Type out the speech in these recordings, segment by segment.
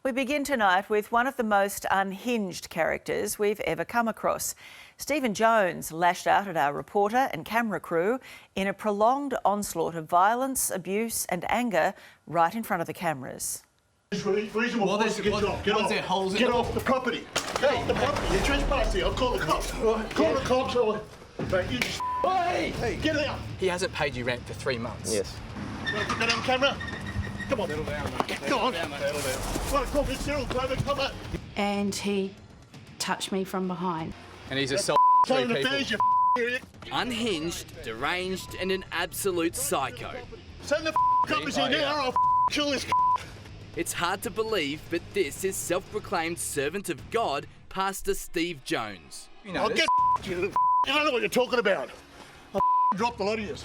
We begin tonight with one of the most unhinged characters we've ever come across. Stephen Jones lashed out at our reporter and camera crew in a prolonged onslaught of violence, abuse and anger right in front of the cameras. Reasonable force to get you off. Get off. Get off the property. Get off the property. You're trespassing. I'll call the cops. Call the cops. Mate, you just... Hey! Get out! He hasn't paid you rent for 3 months. Yes. You want to put that on camera? Come on. Settle down, mate. Come on. Settle down. Want to call me Cyril, Clover? Come on. And he touched me from behind. And he's a Foreign affairs, you idiot. Unhinged, deranged and an absolute psycho. Send the cops in here or I'll kill this. It's hard to believe, but this is self-proclaimed servant of God, Pastor Steve Jones. I'll get you. I don't know what you're talking about. I'll drop the lot of you.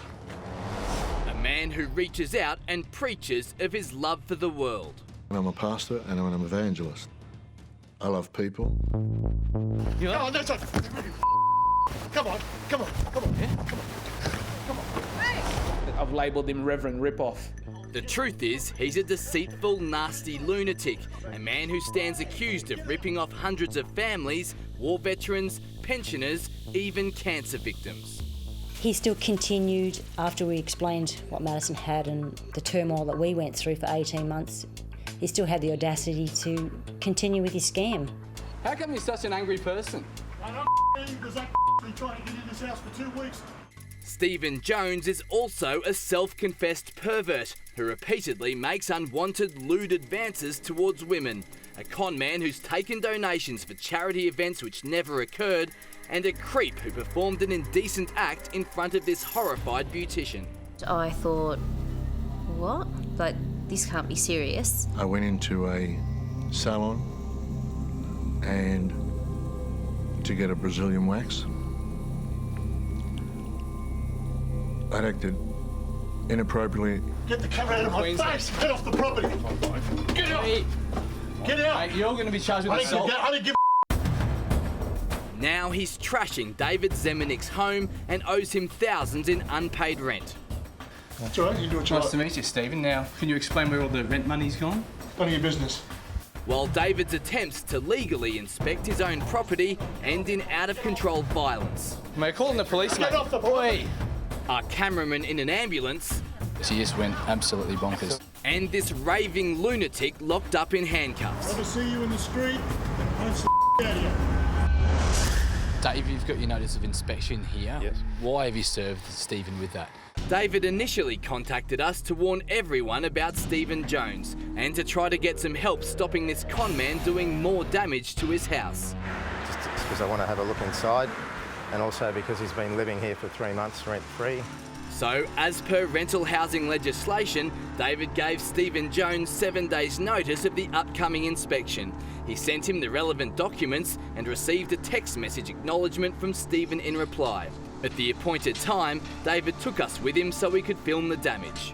A man who reaches out and preaches of his love for the world. I'm a pastor and I'm an evangelist. I love people. Come on, that's a... Come on. I've labelled him Reverend Ripoff. The truth is, he's a deceitful, nasty lunatic, a man who stands accused of ripping off hundreds of families, war veterans, pensioners, even cancer victims. He still continued after we explained what Madison had and the turmoil that we went through for 18 months. He still had the audacity to continue with his scam. How come you're such an angry person? I'm because I've been trying to get in this house for 2 weeks. Stephen Jones is also a self-confessed pervert who repeatedly makes unwanted lewd advances towards women, a con man who's taken donations for charity events which never occurred, and a creep who performed an indecent act in front of this horrified beautician. I thought, what? Like, this can't be serious. I went into a salon and to get a Brazilian wax. I'd acted inappropriately. Get the camera out of my face! Get off the property! Get out! Get out! Mate, you're going to be charged with assault. I didn't give Now he's trashing David Zemenick's home and owes him thousands in unpaid rent. That's all right, you do what you Nice like. to meet you, Stephen. Now, can you explain where all the rent money's gone? None of your business. While David's attempts to legally inspect his own property end in out-of-control violence. Mate, calling the police, mate. Get off the property! Our cameraman in an ambulance, She just went absolutely bonkers. and this raving lunatic locked up in handcuffs. Never see you in the street. Punch the out of you. Dave, you've got your notice of inspection here. Yes. Why have you served Stephen with that? David initially contacted us to warn everyone about Stephen Jones and to try to get some help stopping this con man doing more damage to his house. Just because I want to have a look inside, and also because he's been living here for 3 months rent-free. So, as per rental housing legislation, David gave Stephen Jones 7 days' notice of the upcoming inspection. He sent him the relevant documents and received a text message acknowledgement from Stephen in reply. At the appointed time, David took us with him so we could film the damage.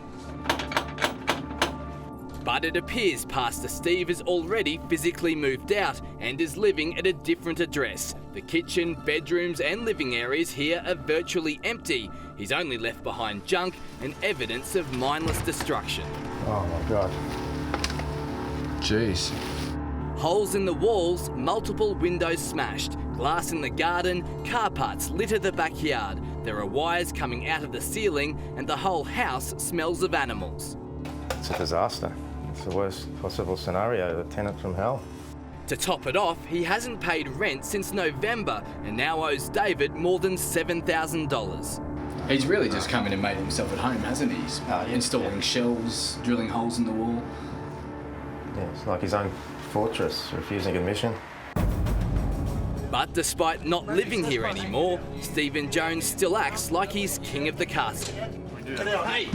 But it appears Pastor Steve has already physically moved out and is living at a different address. The kitchen, bedrooms and living areas here are virtually empty. He's only left behind junk and evidence of mindless destruction. Oh my God. Jeez. Holes in the walls, multiple windows smashed, glass in the garden, car parts litter the backyard. There are wires coming out of the ceiling and the whole house smells of animals. It's a disaster. It's the worst possible scenario, a tenant from hell. To top it off, he hasn't paid rent since November and now owes David more than $7,000. He's really just come in and made himself at home, hasn't he? He's installing shelves, drilling holes in the wall. Yeah, it's like his own fortress, refusing admission. But despite not living here anymore, Stephen Jones still acts like he's king of the castle. Get out. Hey,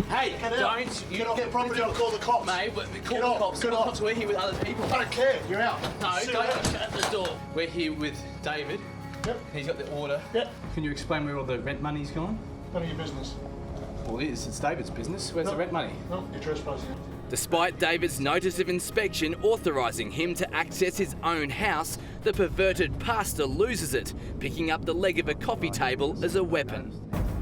Get out. don't Get off the property, I'll call the cops. Mate, call Get the off, cops. get Call the off. cops. We're here with other people. I don't care, you're out. No, See you don't later. shut the door. We're here with David. Yep. He's got the order. Yep. Can you explain where all the rent money's gone? None of your business. Well, it is. It's David's business. Where's the rent money? No, you're trespassing. Despite David's notice of inspection authorising him to access his own house, the perverted pastor loses it, picking up the leg of a coffee table as a weapon.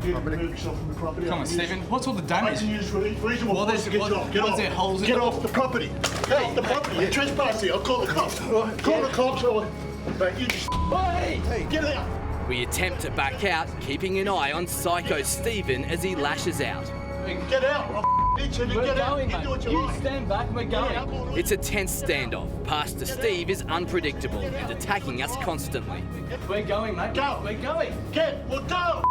You remove yourself from the property. Come on, Stephen. What's all the damage? I can use reasonable force to get you off. Get off. There holes in Get off the property. Get off the property. You're trespassing. I'll call the cops. Call the cops. Mate, you just... Hey, get out. We attempt to back out, keeping an eye on Psycho Stephen as he lashes out. Get out. I'll hit you. We're Get out. going, You mate. do what you You like. stand back, we're going. It's a tense standoff. Pastor Steve is unpredictable and attacking us constantly. We're going, mate. Go. We're going. Well, go.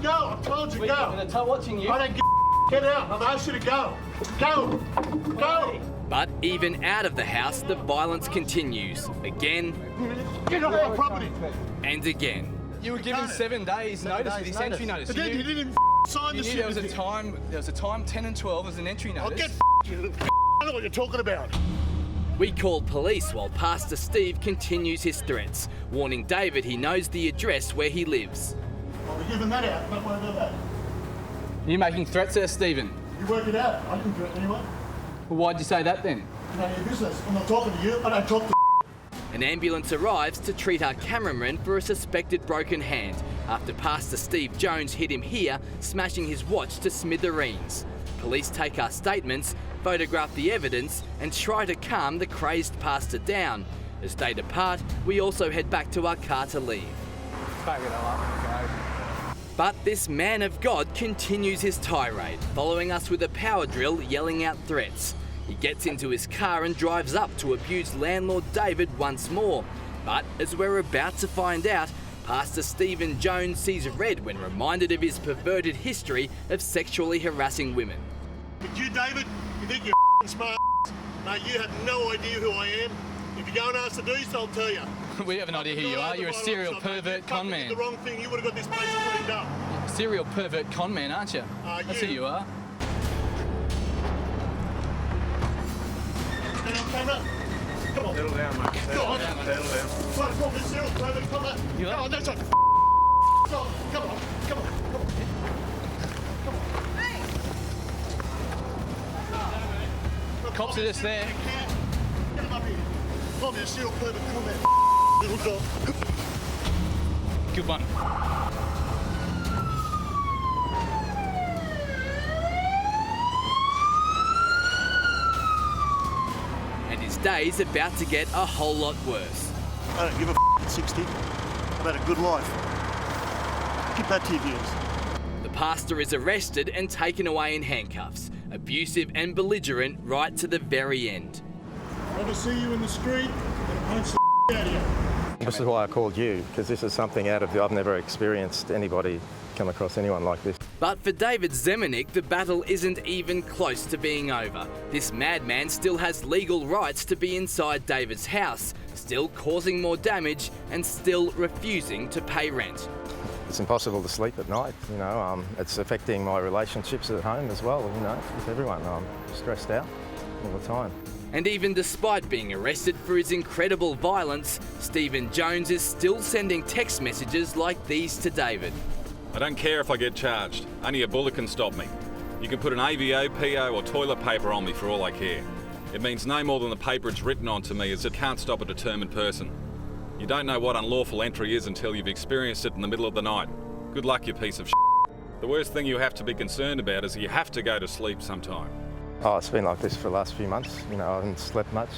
Go. I told you, go. We're watching you. I don't give a get out. I've asked you to go. Go. Go. But even out of the house, the violence continues. Again Get off our property. and again. You were given 7 days notice of this entry notice. But then you didn't sign You the knew shit. there was a time 10 and 12 as an entry I'll notice. get you. I know what you're talking about. We call police while Pastor Steve continues his threats, warning David he knows the address where he lives. I'll be giving that out. Don't worry about that. Are you making threats there, Stephen? You work it out. I can do it anyway. Well, why'd you say that then? None of your business. I'm not talking to you. I don't talk to An ambulance arrives to treat our cameraman for a suspected broken hand after Pastor Steve Jones hit him here, smashing his watch to smithereens. Police take our statements, photograph the evidence and try to calm the crazed pastor down. As they depart, we also head back to our car to leave. But this man of God continues his tirade, following us with a power drill, yelling out threats. He gets into his car and drives up to abuse landlord David once more. But as we're about to find out, Pastor Stephen Jones sees red when reminded of his perverted history of sexually harassing women. But you, David, you think you're smart? Mate, you have no idea who I am. If you go and ask the Deuce, I'll tell you. We have an idea who you are. You're a serial pervert con You man. did the wrong thing. You would have got this place cleaned up. Serial pervert con man, aren't you? That's who you are. Stand on camera. Come on. Settle down, mate. Settle down. Settle down. Right, come on, this serial pervert. Come on. You Come are? on, that's right. Come on. Come on. Come on. Cops are just there. Get him up here. Come on, serial pervert. Come on, little dog. Good one. And his day's about to get a whole lot worse. I don't give a at 60. I've had a good life. Keep that to your viewers. The pastor is arrested and taken away in handcuffs, abusive and belligerent right to the very end. If I see you in the street, I'm punch the out of you. This is why I called you, because this is something I've never experienced anybody come across anyone like this. But for David Zemenik, the battle isn't even close to being over. This madman still has legal rights to be inside David's house, still causing more damage and still refusing to pay rent. It's impossible to sleep at night, it's affecting my relationships at home as well, with everyone. I'm stressed out all the time. And even despite being arrested for his incredible violence, Stephen Jones is still sending text messages like these to David. I don't care if I get charged. Only a bullet can stop me. You can put an AVO, PO or toilet paper on me for all I care. It means no more than the paper it's written on to me, as it can't stop a determined person. You don't know what unlawful entry is until you've experienced it in the middle of the night. Good luck, you piece of shit. The worst thing you have to be concerned about is you have to go to sleep sometime. Oh, it's been like this for the last few months. I haven't slept much.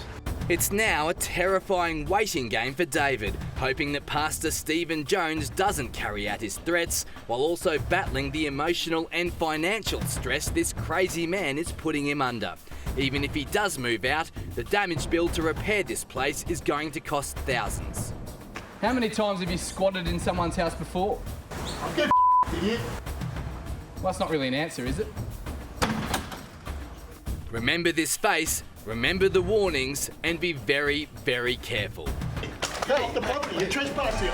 It's now a terrifying waiting game for David, hoping that Pastor Stephen Jones doesn't carry out his threats, while also battling the emotional and financial stress this crazy man is putting him under. Even if he does move out, the damage bill to repair this place is going to cost thousands. How many times have you squatted in someone's house before? I'll get idiot. Well, that's not really an answer, is it? Remember this face, remember the warnings, and be very, very careful. Get off the property. You're trespassing.